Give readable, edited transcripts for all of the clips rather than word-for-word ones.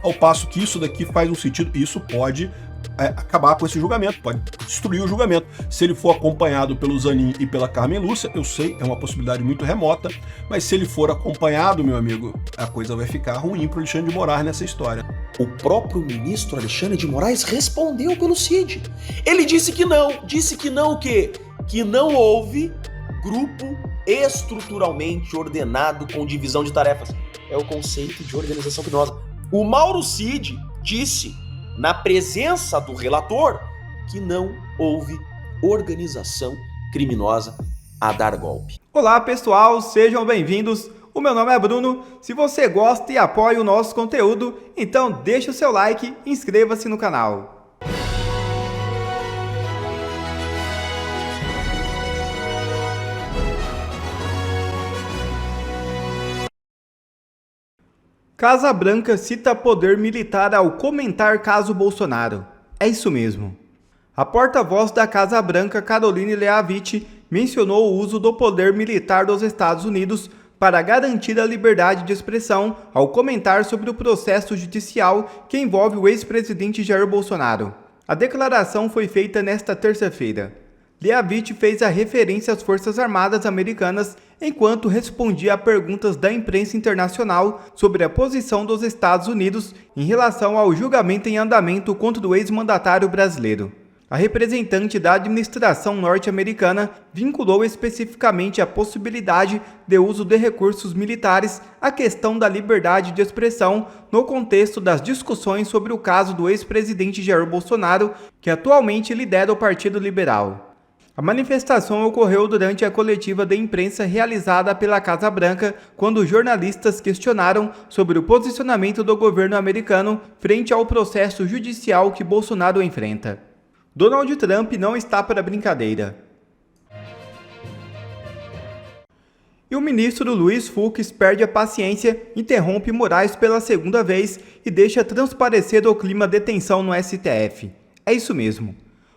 ao passo que isso daqui faz um sentido, isso pode acabar com esse julgamento, pode destruir o julgamento. Se ele for acompanhado pelo Zanin e pela Carmen Lúcia, eu sei, é uma possibilidade muito remota, mas se ele for acompanhado, meu amigo, a coisa vai ficar ruim para o Alexandre de Moraes nessa história. O próprio ministro Alexandre de Moraes respondeu pelo Cid. Ele disse que não o quê? Que não houve grupo estruturalmente ordenado com divisão de tarefas. É o conceito de organização criminosa. O Mauro Cid disse, na presença do relator, que não houve organização criminosa a dar golpe. Olá pessoal, sejam bem-vindos. O meu nome é Bruno. Se você gosta e apoia o nosso conteúdo, então deixa o seu like e inscreva-se no canal. Casa Branca cita poder militar ao comentar caso Bolsonaro. É isso mesmo. A porta-voz da Casa Branca, Caroline Leavitt, mencionou o uso do poder militar dos Estados Unidos para garantir a liberdade de expressão ao comentar sobre o processo judicial que envolve o ex-presidente Jair Bolsonaro. A declaração foi feita nesta terça-feira. Leavitt fez a referência às Forças Armadas Americanas enquanto respondia a perguntas da imprensa internacional sobre a posição dos Estados Unidos em relação ao julgamento em andamento contra o ex-mandatário brasileiro. A representante da administração norte-americana vinculou especificamente a possibilidade de uso de recursos militares à questão da liberdade de expressão no contexto das discussões sobre o caso do ex-presidente Jair Bolsonaro, que atualmente lidera o Partido Liberal. A manifestação ocorreu durante a coletiva de imprensa realizada pela Casa Branca, quando jornalistas questionaram sobre o posicionamento do governo americano frente ao processo judicial que Bolsonaro enfrenta. Donald Trump não está para brincadeira. E o ministro Luiz Fux perde a paciência, interrompe Moraes pela segunda vez e deixa transparecer o clima de tensão no STF. É isso mesmo.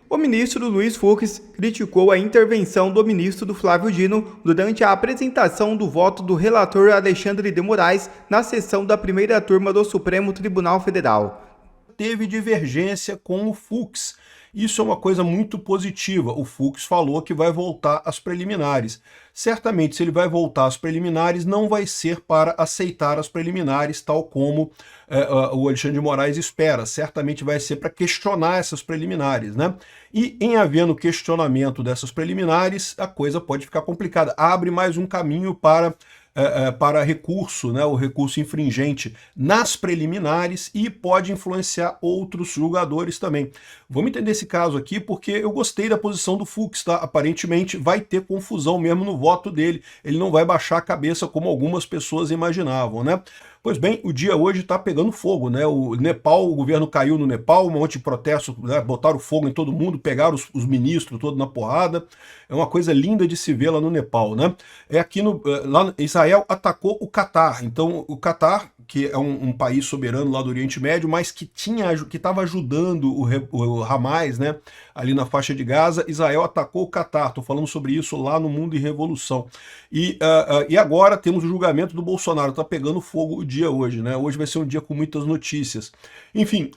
O ministro Luiz Fux criticou a intervenção do ministro Flávio Dino durante a apresentação do voto do relator Alexandre de Moraes na sessão da primeira turma do Supremo Tribunal Federal. Teve divergência com o Fux. Isso é uma coisa muito positiva. O Fux falou que vai voltar às preliminares. Certamente, se ele vai voltar às preliminares, não vai ser para aceitar as preliminares, tal como o Alexandre de Moraes espera. Certamente vai ser para questionar essas preliminares, né? E em havendo questionamento dessas preliminares, a coisa pode ficar complicada. Abre mais um caminho para recurso, né, o recurso infringente nas preliminares e pode influenciar outros julgadores também. Vamos entender esse caso aqui porque eu gostei da posição do Fux, tá? Aparentemente vai ter confusão mesmo no voto dele, ele não vai baixar a cabeça como algumas pessoas imaginavam, né? Pois bem, o dia hoje está pegando fogo, né? O Nepal, o governo caiu no Nepal, um monte de protesto, né? Botaram fogo em todo mundo, pegaram os ministros todos na porrada. É uma coisa linda de se ver lá no Nepal, né? É aqui lá Israel atacou o Catar. Então, o Catar, que é um país soberano lá do Oriente Médio, mas que estava ajudando o Hamas, né? Ali na faixa de Gaza, Israel atacou o Catar. Estou falando sobre isso lá no Mundo em Revolução. E agora temos o julgamento do Bolsonaro. Está pegando fogo o dia hoje, né? Hoje vai ser um dia com muitas notícias. Enfim,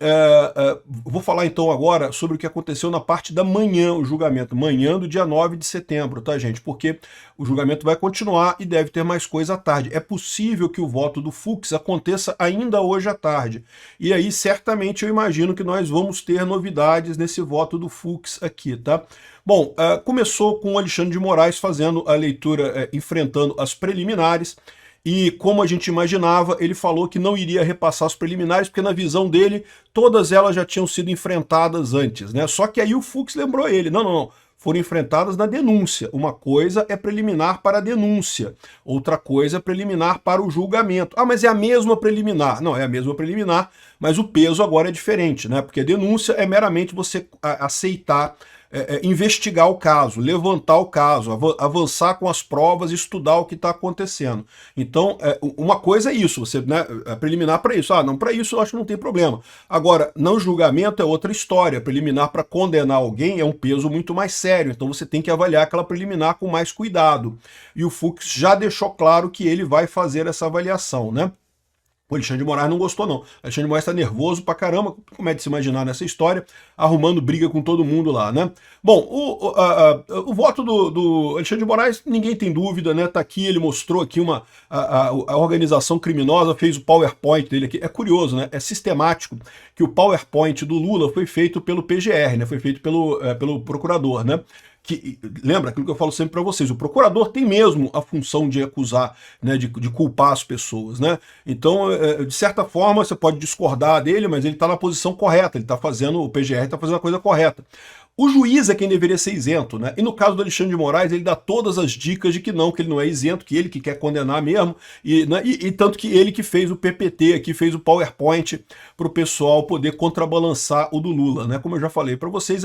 vou falar então agora sobre o que aconteceu na parte da manhã, o julgamento. Manhã do dia 9 de setembro, tá, gente? Porque o julgamento vai continuar e deve ter mais coisa à tarde. É possível que o voto do Fux aconteça ainda hoje à tarde. E aí, certamente, eu imagino que nós vamos ter novidades nesse voto do Fux aqui, tá? Bom, começou com o Alexandre de Moraes fazendo a leitura, enfrentando as preliminares, e como a gente imaginava, ele falou que não iria repassar as preliminares, porque na visão dele, todas elas já tinham sido enfrentadas antes, né? Só que aí o Fux lembrou ele, não, foram enfrentadas na denúncia. Uma coisa é preliminar para a denúncia, outra coisa é preliminar para o julgamento. Ah, mas é a mesma preliminar. Não, é a mesma preliminar, mas o peso agora é diferente, né? Porque a denúncia é meramente você aceitar, investigar o caso, levantar o caso, avançar com as provas, estudar o que está acontecendo. Então, uma coisa é isso, você, né, preliminar para isso. Ah, não, para isso eu acho que não tem problema. Agora, não julgamento é outra história. Preliminar para condenar alguém é um peso muito mais sério, então você tem que avaliar aquela preliminar com mais cuidado. E o Fux já deixou claro que ele vai fazer essa avaliação, né? O Alexandre de Moraes não gostou, não. O Alexandre de Moraes está nervoso pra caramba, como é de se imaginar nessa história, arrumando briga com todo mundo lá, né? Bom, o voto do Alexandre de Moraes, ninguém tem dúvida, né? Tá aqui, ele mostrou aqui a organização criminosa, fez o PowerPoint dele aqui. É curioso, né? É sistemático que o PowerPoint do Lula foi feito pelo PGR, né? Foi feito pelo procurador, né? Lembra aquilo que eu falo sempre para vocês, o procurador tem mesmo a função de acusar, né, de culpar as pessoas, né? Então, de certa forma, você pode discordar dele, mas ele está na posição correta, o PGR está fazendo a coisa correta. O juiz é quem deveria ser isento, né? E no caso do Alexandre de Moraes, ele dá todas as dicas de que ele não é isento, que ele que quer condenar mesmo, e tanto que ele que fez o PPT aqui, fez o PowerPoint para o pessoal poder contrabalançar o do Lula, né? Como eu já falei para vocês,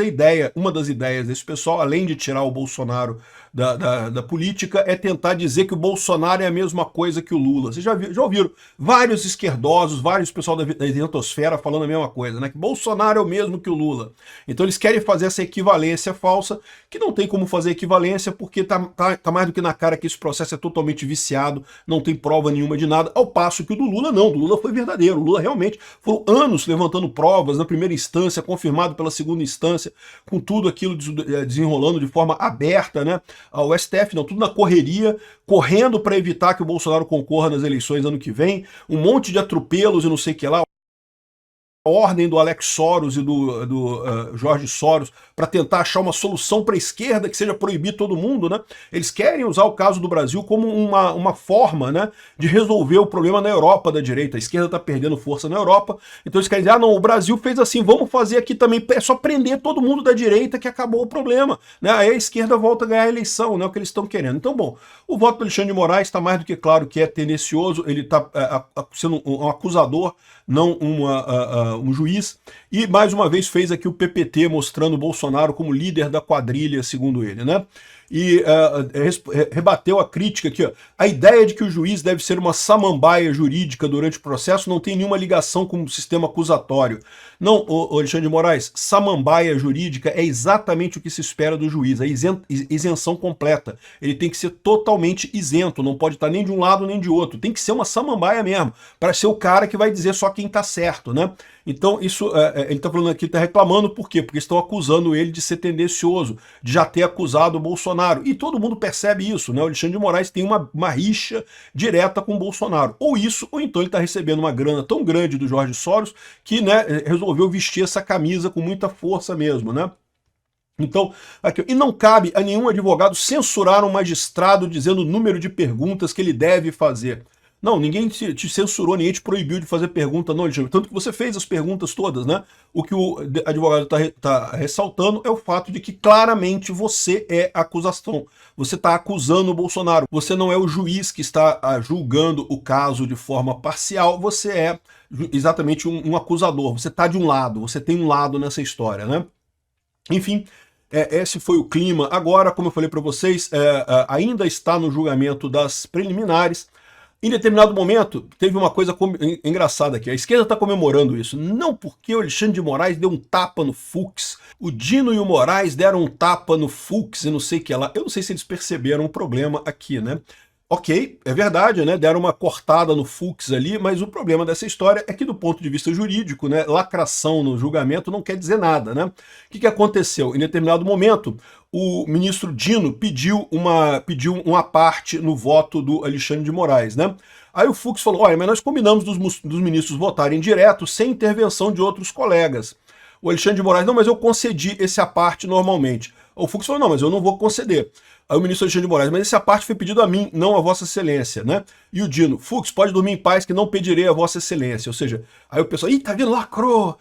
uma das ideias desse pessoal, além de tirar o Bolsonaro da política, é tentar dizer que o Bolsonaro é a mesma coisa que o Lula. Vocês já ouviram vários esquerdosos, vários pessoal da isentosfera falando a mesma coisa, né? Que Bolsonaro é o mesmo que o Lula. Então eles querem fazer essa equivalência falsa, que não tem como fazer equivalência, porque tá mais do que na cara que esse processo é totalmente viciado, não tem prova nenhuma de nada, ao passo que o do Lula não, o do Lula foi verdadeiro, o Lula realmente foram anos levantando provas na primeira instância, confirmado pela segunda instância, com tudo aquilo desenrolando de forma aberta, né? O STF, não, tudo na correria, correndo para evitar que o Bolsonaro concorra nas eleições ano que vem, um monte de atropelos e não sei o que lá, a ordem do Alex Soros e do Jorge Soros para tentar achar uma solução para a esquerda que seja proibir todo mundo, né? Eles querem usar o caso do Brasil como uma forma, né, de resolver o problema na Europa da direita. A esquerda está perdendo força na Europa, então eles querem dizer, não, o Brasil fez assim, vamos fazer aqui também, é só prender todo mundo da direita que acabou o problema, né? Aí a esquerda volta a ganhar a eleição, né? O que eles estão querendo. Então, bom, o voto do Alexandre de Moraes está mais do que claro que é tendencioso, ele está sendo um acusador, não um juiz, e mais uma vez fez aqui o PPT mostrando o Bolsonaro como líder da quadrilha, segundo ele, né? E rebateu a crítica aqui, ó. A ideia de que o juiz deve ser uma samambaia jurídica durante o processo não tem nenhuma ligação com o sistema acusatório. Não, Alexandre de Moraes, samambaia jurídica é exatamente o que se espera do juiz, a isenção completa. Ele tem que ser totalmente isento, não pode estar nem de um lado nem de outro. Tem que ser uma samambaia mesmo, para ser o cara que vai dizer só quem está certo, né? Então, isso, ele está falando aqui, está reclamando, por quê? Porque estão acusando ele de ser tendencioso, de já ter acusado o Bolsonaro. E todo mundo percebe isso, né? O Alexandre de Moraes tem uma rixa direta com o Bolsonaro. Ou isso, ou então ele está recebendo uma grana tão grande do Jorge Soros que, né, resolveu vestir essa camisa com muita força mesmo, né? Então, aqui, e não cabe a nenhum advogado censurar um magistrado dizendo o número de perguntas que ele deve fazer. Não, ninguém te censurou, ninguém te proibiu de fazer pergunta, não, Alexandre. Tanto que você fez as perguntas todas, né? O que o advogado está ressaltando é o fato de que claramente você é a acusação. Você está acusando o Bolsonaro. Você não é o juiz que está julgando o caso de forma parcial, você é exatamente um acusador. Você está de um lado, você tem um lado nessa história, né? Enfim, esse foi o clima. Agora, como eu falei para vocês, ainda está no julgamento das preliminares. Em determinado momento, teve uma coisa engraçada aqui. A esquerda está comemorando isso. Não porque o Alexandre de Moraes deu um tapa no Fux. O Dino e o Moraes deram um tapa no Fux e não sei o que lá. Eu não sei se eles perceberam o problema aqui, né? Ok, é verdade, né? Deram uma cortada no Fux ali, mas o problema dessa história é que, do ponto de vista jurídico, né, lacração no julgamento não quer dizer nada, né? O que aconteceu? Em determinado momento, o ministro Dino pediu uma parte no voto do Alexandre de Moraes, né? Aí o Fux falou, olha, mas nós combinamos dos ministros votarem direto, sem intervenção de outros colegas. O Alexandre de Moraes, não, mas eu concedi essa parte normalmente. O Fux falou, não, mas eu não vou conceder. Aí o ministro Alexandre de Moraes, mas essa parte foi pedido a mim, não a Vossa Excelência, né? E o Dino, Fux, pode dormir em paz que não pedirei a Vossa Excelência. Ou seja, aí o pessoal, ih, tá vendo, lacrou,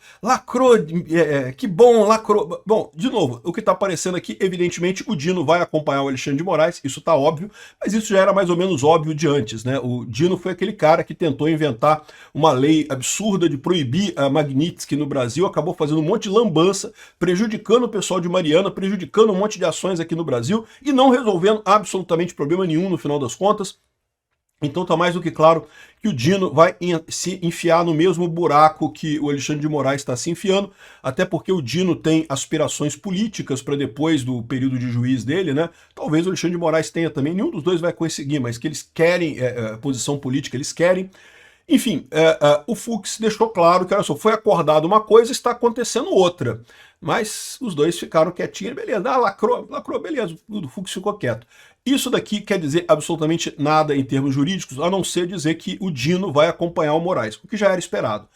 que bom, lacrou. Bom, de novo, o que tá aparecendo aqui, evidentemente, o Dino vai acompanhar o Alexandre de Moraes, isso tá óbvio, mas isso já era mais ou menos óbvio de antes, né? O Dino foi aquele cara que tentou inventar uma lei absurda de proibir a Magnitsky no Brasil, acabou fazendo um monte de lambança, prejudicando o pessoal de Mariana, prejudicando um monte de ações aqui no Brasil e não resolvendo absolutamente problema nenhum no final das contas. Então está mais do que claro que o Dino vai se enfiar no mesmo buraco que o Alexandre de Moraes está se enfiando, até porque o Dino tem aspirações políticas para depois do período de juiz dele, né? Talvez o Alexandre de Moraes tenha também, nenhum dos dois vai conseguir, mas que eles querem posição política, eles querem. Enfim, o Fux deixou claro que, olha só, foi acordado uma coisa, está acontecendo outra. Mas os dois ficaram quietinhos, beleza. Ah, lacrou, beleza, o Fux ficou quieto. Isso daqui quer dizer absolutamente nada em termos jurídicos, a não ser dizer que o Dino vai acompanhar o Moraes, o que já era esperado.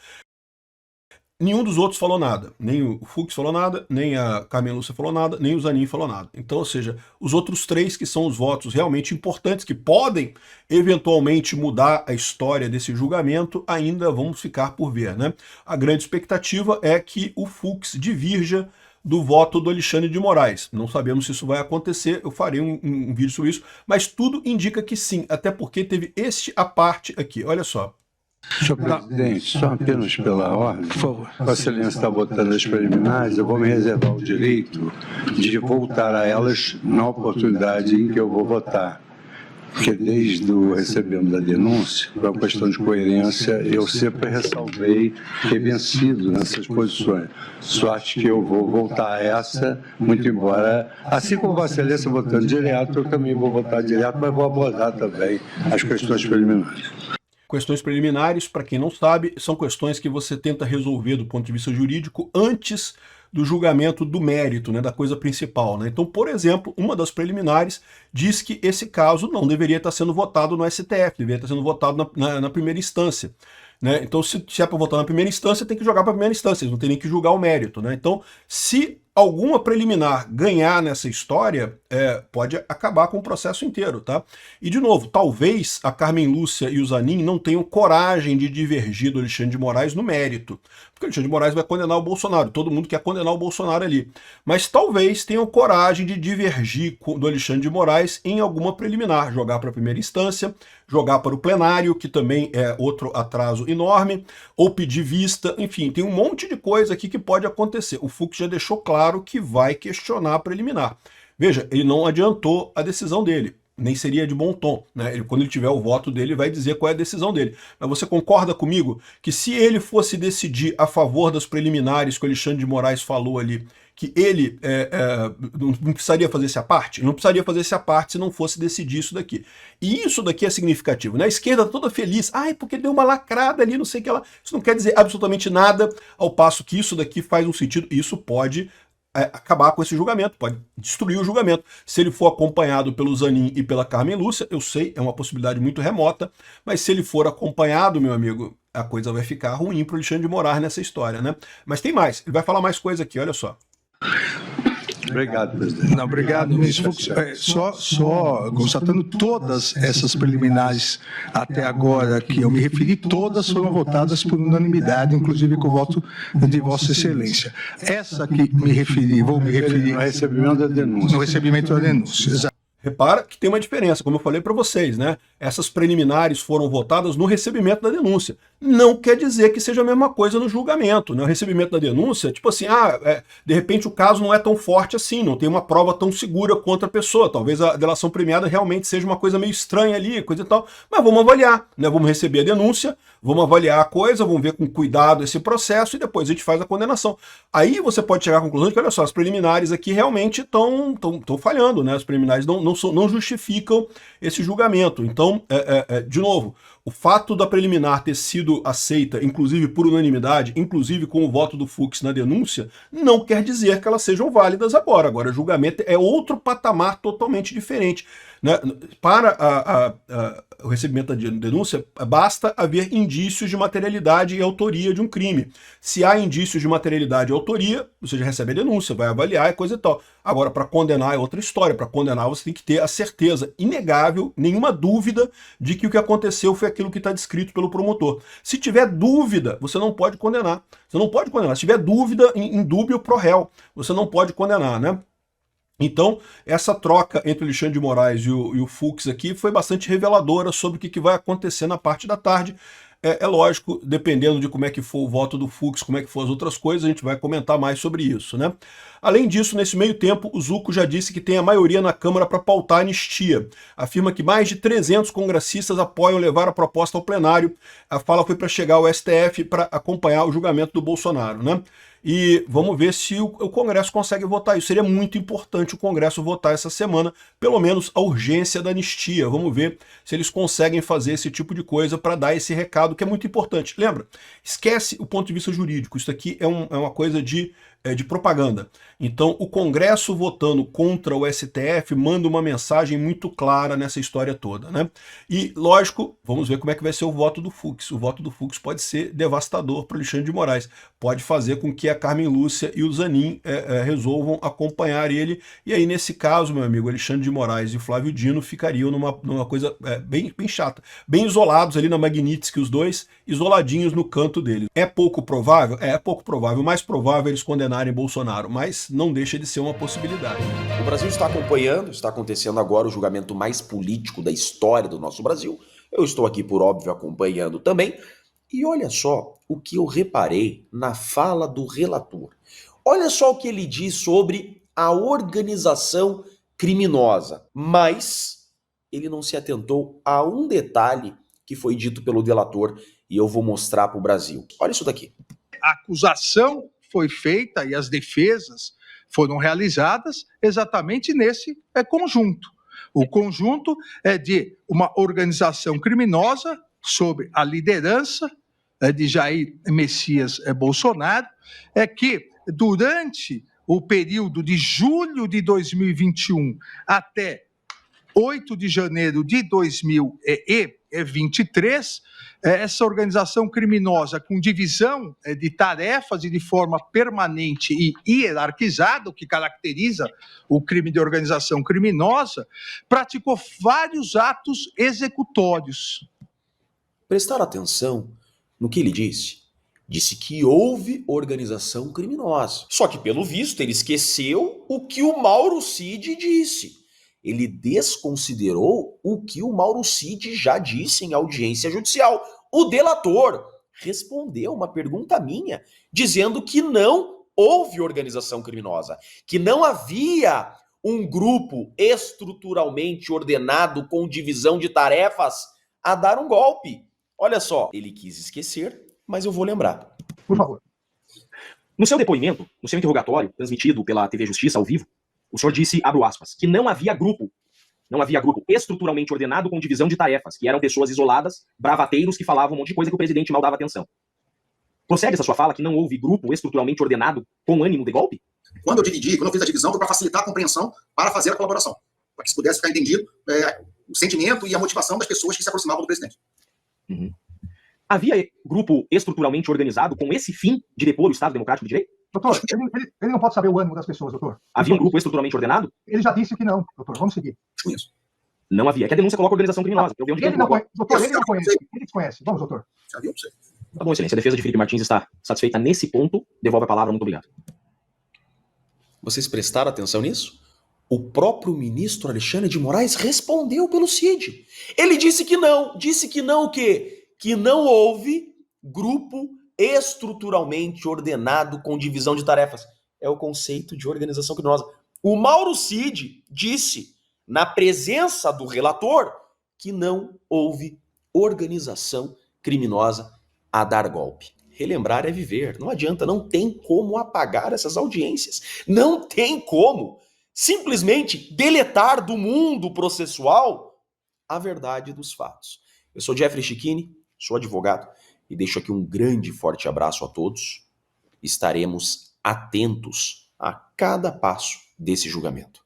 Nenhum dos outros falou nada, nem o Fux falou nada, nem a Carmen Lúcia falou nada, nem o Zanin falou nada. Então, ou seja, os outros três que são os votos realmente importantes, que podem eventualmente mudar a história desse julgamento, ainda vamos ficar por ver, né? A grande expectativa é que o Fux divirja do voto do Alexandre de Moraes. Não sabemos se isso vai acontecer, eu farei um vídeo sobre isso, mas tudo indica que sim, até porque teve este à parte aqui, olha só. Senhor presidente, só apenas pela ordem, por favor. Vossa Excelência está votando as preliminares, eu vou me reservar o direito de voltar a elas na oportunidade em que eu vou votar. Porque desde o recebimento da denúncia, por uma questão de coerência, eu sempre ressalvei ter vencido nessas posições. Só acho que eu vou voltar a essa, muito embora, assim como Vossa Excelência votando direto, eu também vou votar direto, mas vou abordar também as questões preliminares. Questões preliminares, para quem não sabe, são questões que você tenta resolver do ponto de vista jurídico antes do julgamento do mérito, né, da coisa principal, né? Então, por exemplo, uma das preliminares diz que esse caso não deveria estar sendo votado no STF, deveria estar sendo votado na primeira instância. Né? Então, se é para votar na primeira instância, tem que jogar para a primeira instância, eles não tem nem que julgar o mérito. Né? Então, se alguma preliminar ganhar nessa história, pode acabar com o processo inteiro. Tá? E, de novo, talvez a Carmen Lúcia e o Zanin não tenham coragem de divergir do Alexandre de Moraes no mérito. Porque o Alexandre de Moraes vai condenar o Bolsonaro, todo mundo quer condenar o Bolsonaro ali. Mas talvez tenham coragem de divergir do Alexandre de Moraes em alguma preliminar, jogar para a primeira instância, jogar para o plenário, que também é outro atraso enorme, ou pedir vista, enfim, tem um monte de coisa aqui que pode acontecer. O Fux já deixou claro que vai questionar a preliminar. Veja, ele não adiantou a decisão dele, nem seria de bom tom, né? Quando ele tiver o voto dele, vai dizer qual é a decisão dele. Mas você concorda comigo que se ele fosse decidir a favor das preliminares que o Alexandre de Moraes falou ali, que ele não precisaria fazer essa parte? Não precisaria fazer essa parte se não fosse decidir isso daqui. E isso daqui é significativo. Né? A esquerda toda feliz, porque deu uma lacrada ali, não sei o que lá. Isso não quer dizer absolutamente nada, ao passo que isso daqui faz um sentido. Isso pode acabar com esse julgamento, pode destruir o julgamento. Se ele for acompanhado pelo Zanin e pela Carmen Lúcia, eu sei, é uma possibilidade muito remota, mas se ele for acompanhado, meu amigo, a coisa vai ficar ruim para o Alexandre de Moraes nessa história, né? Mas tem mais, ele vai falar mais coisa aqui, olha só. Obrigado, presidente. Não, obrigado, ministro Fux. Só constatando todas essas preliminares até agora que eu me referi, todas foram votadas por unanimidade, inclusive com o voto de Vossa Excelência. Essa que vou me referir no recebimento da denúncia. No recebimento da denúncia, exato. Repara que tem uma diferença, como eu falei para vocês, né? Essas preliminares foram votadas no recebimento da denúncia. Não quer dizer que seja a mesma coisa no julgamento, né? O recebimento da denúncia, tipo assim, de repente o caso não é tão forte assim, não tem uma prova tão segura contra a pessoa. Talvez a delação premiada realmente seja uma coisa meio estranha ali, coisa e tal. Mas vamos avaliar, né? Vamos receber a denúncia, vamos avaliar a coisa, vamos ver com cuidado esse processo e depois a gente faz a condenação. Aí você pode chegar à conclusão de que, olha só, as preliminares aqui realmente estão falhando, né? As preliminares não justificam esse julgamento. Então, de novo, o fato da preliminar ter sido aceita, inclusive por unanimidade, inclusive com o voto do Fux na denúncia, não quer dizer que elas sejam válidas agora. Agora, o julgamento é outro patamar totalmente diferente. Né? Para o recebimento da denúncia, basta haver indícios de materialidade e autoria de um crime. Se há indícios de materialidade e autoria, você já recebe a denúncia, vai avaliar e coisa e tal. Agora, para condenar é outra história. Para condenar, você tem que ter a certeza inegável, nenhuma dúvida, de que o que aconteceu foi aquilo que está descrito pelo promotor. Se tiver dúvida, você não pode condenar. Você não pode condenar. Se tiver dúvida, in dúbio pro réu, você não pode condenar, né? Então, essa troca entre o Alexandre de Moraes e o Fux aqui foi bastante reveladora sobre o que vai acontecer na parte da tarde. É lógico, dependendo de como é que for o voto do Fux, como é que for as outras coisas, a gente vai comentar mais sobre isso, né? Além disso, nesse meio tempo, o Zucco já disse que tem a maioria na Câmara para pautar a anistia. Afirma que mais de 300 congressistas apoiam levar a proposta ao plenário. A fala foi para chegar ao STF para acompanhar o julgamento do Bolsonaro, né? e vamos ver se o Congresso consegue votar isso. Seria muito importante o Congresso votar essa semana, pelo menos a urgência da anistia. Vamos ver se eles conseguem fazer esse tipo de coisa para dar esse recado que é muito importante. Lembra? Esquece o ponto de vista jurídico. Isso aqui é uma coisa de propaganda. Então, o Congresso votando contra o STF manda uma mensagem muito clara nessa história toda, né? E, lógico, vamos ver como é que vai ser o voto do Fux. O voto do Fux pode ser devastador para o Alexandre de Moraes. Pode fazer com que a Carmen Lúcia e o Zanin resolvam acompanhar ele. E aí, nesse caso, meu amigo, Alexandre de Moraes e o Flávio Dino ficariam numa coisa bem chata. Bem isolados ali na Magnitsky, os dois, isoladinhos no canto deles. É pouco provável? É pouco provável. O mais provável é eles condenarem Bolsonaro, mas não deixa de ser uma possibilidade. O Brasil está acompanhando, está acontecendo agora o julgamento mais político da história do nosso Brasil. Eu estou aqui, por óbvio, acompanhando também. E olha só o que eu reparei na fala do relator. Olha só o que ele diz sobre a organização criminosa. Mas ele não se atentou a um detalhe que foi dito pelo delator e eu vou mostrar para o Brasil. Olha isso daqui. A acusação foi feita e as defesas foram realizadas exatamente nesse conjunto. O conjunto é de uma organização criminosa sob a liderança de Jair Messias Bolsonaro, que durante o período de julho de 2021 até 8 de janeiro de 2023, essa organização criminosa com divisão de tarefas e de forma permanente e hierarquizada, o que caracteriza o crime de organização criminosa, praticou vários atos executórios. Prestaram atenção no que ele disse? Disse que houve organização criminosa. Só que, pelo visto, ele esqueceu o que o Mauro Cid disse. Ele desconsiderou o que o Mauro Cid já disse em audiência judicial. O delator respondeu uma pergunta minha, dizendo que não houve organização criminosa, que não havia um grupo estruturalmente ordenado com divisão de tarefas a dar um golpe. Olha só, ele quis esquecer, mas eu vou lembrar. Por favor. No seu depoimento, no seu interrogatório, transmitido pela TV Justiça ao vivo, o senhor disse, abro aspas, que não havia grupo estruturalmente ordenado com divisão de tarefas, que eram pessoas isoladas, bravateiros que falavam um monte de coisa que o presidente mal dava atenção. Procede essa sua fala que não houve grupo estruturalmente ordenado com ânimo de golpe? Quando eu dividi, quando eu fiz a divisão, foi para facilitar a compreensão, para fazer a colaboração, para que se pudesse ficar entendido o sentimento e a motivação das pessoas que se aproximavam do presidente. Uhum. Havia grupo estruturalmente organizado com esse fim de depor o Estado Democrático de Direito? Doutor, ele não pode saber o ânimo das pessoas, doutor. Havia um grupo estruturalmente ordenado? Ele já disse que não, doutor. Vamos seguir. Isso. Não havia. É que a denúncia coloca organização criminosa. Eu vi onde Ele não conhece. Doutor, ele não conhece. Ele desconhece. Vamos, doutor. Já viu você? Tá bom, excelência. A defesa de Felipe Martins está satisfeita nesse ponto. Devolve a palavra. Muito obrigado. Vocês prestaram atenção nisso? O próprio ministro Alexandre de Moraes respondeu pelo Cid. Ele disse que não o quê? Que não houve grupo estruturalmente ordenado com divisão de tarefas. É o conceito de organização criminosa. O Mauro Cid disse, na presença do relator, que não houve organização criminosa a dar golpe. Relembrar é viver. Não adianta, não tem como apagar essas audiências. Não tem como simplesmente deletar do mundo processual a verdade dos fatos. Eu sou Jeffrey Chicchini, sou advogado e deixo aqui um grande e forte abraço a todos. Estaremos atentos a cada passo desse julgamento.